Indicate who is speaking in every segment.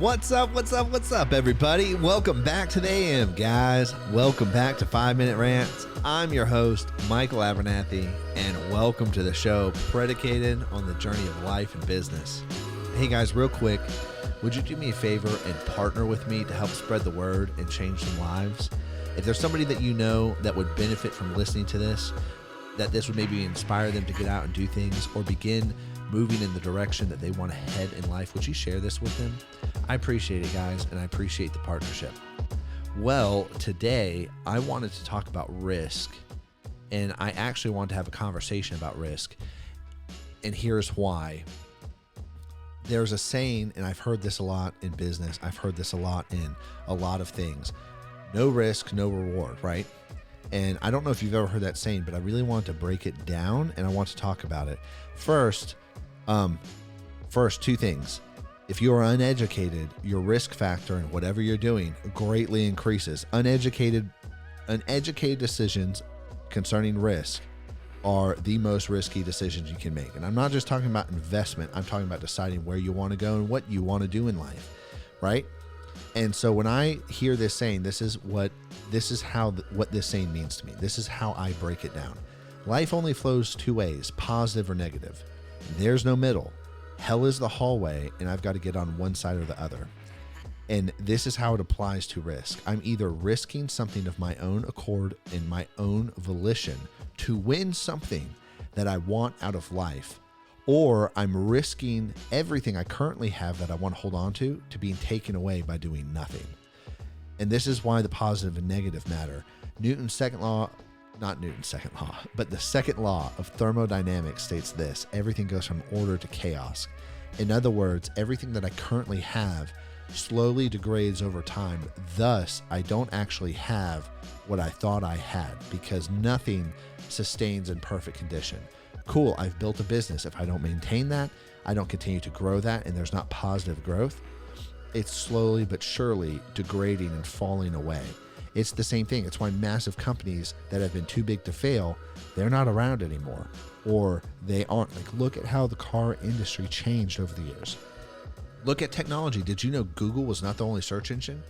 Speaker 1: What's up, everybody? Welcome back to the AM, guys. Welcome back to 5 Minute Rants. I'm your host, Michael Abernathy, and welcome to the show predicated on the journey of life and business. Hey, guys, real quick, would you do me a favor and partner with me to help spread the word and change some lives? If there's somebody that you know that would benefit from listening to this, that this would maybe inspire them to get out and do things or begin moving in the direction that they want to head in life, would you share this with them? I appreciate it, guys, and I appreciate the partnership. Well, today I wanted to talk about risk, and I actually wanted to have a conversation about risk, and here's why. There's a saying, and I've heard this a lot in business, I've heard this a lot in a lot of things: no risk, no reward, right? And I don't know if you've ever heard that saying, but I really want to break it down, and I want to talk about it. First, two things. If you are uneducated, your risk factor in whatever you're doing greatly increases. Uneducated decisions concerning risk are the most risky decisions you can make. And I'm not just talking about investment. I'm talking about deciding where you want to go and what you want to do in life, right? And so when I hear this saying, what this saying means to me. This is how I break it down. Life only flows two ways, positive or negative. There's no middle. Hell is the hallway, and I've got to get on one side or the other. And this is how it applies to risk. I'm either risking something of my own accord and my own volition to win something that I want out of life, or I'm risking everything I currently have that I want to hold on to being taken away by doing nothing. And this is why the positive and negative matter. The second law of thermodynamics states this: everything goes from order to chaos. In other words, everything that I currently have slowly degrades over time. Thus, I don't actually have what I thought I had, because nothing sustains in perfect condition. Cool, I've built a business. If I don't maintain that, I don't continue to grow that, and there's not positive growth, it's slowly but surely degrading and falling away. It's the same thing. It's why massive companies that have been too big to fail, they're not around anymore, or they aren't. Like, look at how the car industry changed over the years. Look at technology. Did you know Google was not the only search engine?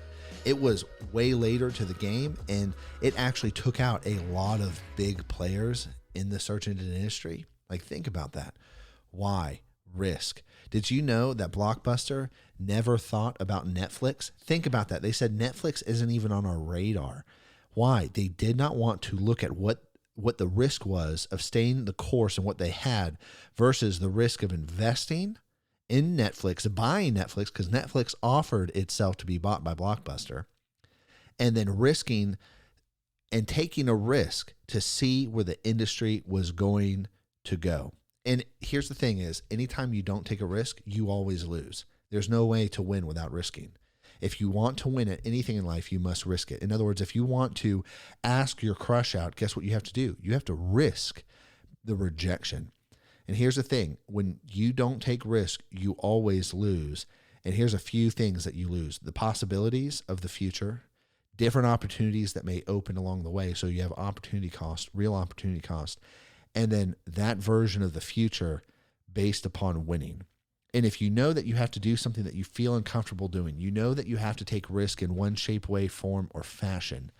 Speaker 1: It was way later to the game, and it actually took out a lot of big players in the search engine industry. Like, think about that. Why? Risk. Did you know that Blockbuster never thought about Netflix? Think about that. They said Netflix isn't even on our radar. Why? They did not want to look at what the risk was of staying the course and what they had versus the risk of investing in Netflix, buying Netflix, because Netflix offered itself to be bought by Blockbuster, and then risking and taking a risk to see where the industry was going to go. And here's the thing is, anytime you don't take a risk, you always lose. There's no way to win without risking. If you want to win at anything in life, you must risk it. In other words, if you want to ask your crush out, guess what you have to do? You have to risk the rejection. And here's the thing, when you don't take risk, you always lose. And here's a few things that you lose: the possibilities of the future, different opportunities that may open along the way. So you have opportunity cost, real opportunity cost, and then that version of the future based upon winning. And if you know that you have to do something that you feel uncomfortable doing, you know that you have to take risk in one shape, way, form, or fashion,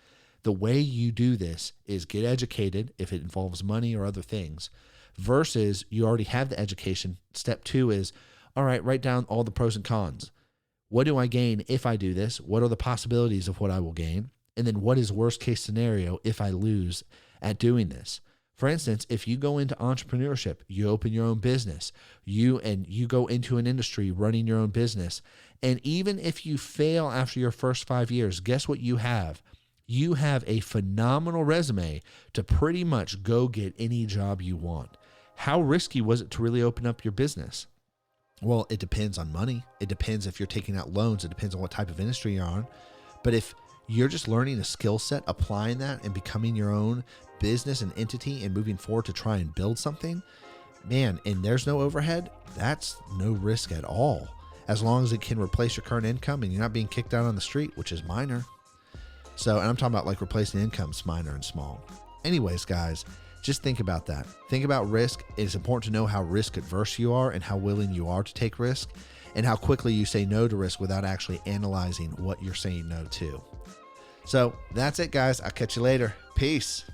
Speaker 1: the way you do this is get educated if it involves money or other things, versus you already have the education. Step 2 is, all right, write down all the pros and cons. What do I gain if I do this? What are the possibilities of what I will gain? And then what is worst case scenario if I lose at doing this? For instance, if you go into entrepreneurship, you open your own business, you go into an industry running your own business, and even if you fail after your first 5 years, guess what you have? You have a phenomenal resume to pretty much go get any job you want. How risky was it to really open up your business? Well, it depends on money. It depends if you're taking out loans. It depends on what type of industry you're on. But if you're just learning a skill set, applying that, and becoming your own business and entity and moving forward to try and build something, man, and there's no overhead, that's no risk at all. As long as it can replace your current income and you're not being kicked out on the street, which is minor. So, and I'm talking about like replacing incomes, minor and small. Anyways, guys, just think about that. Think about risk. It's important to know how risk adverse you are and how willing you are to take risk. and how quickly you say no to risk without actually analyzing what you're saying no to. So that's it, guys. I'll catch you later. Peace.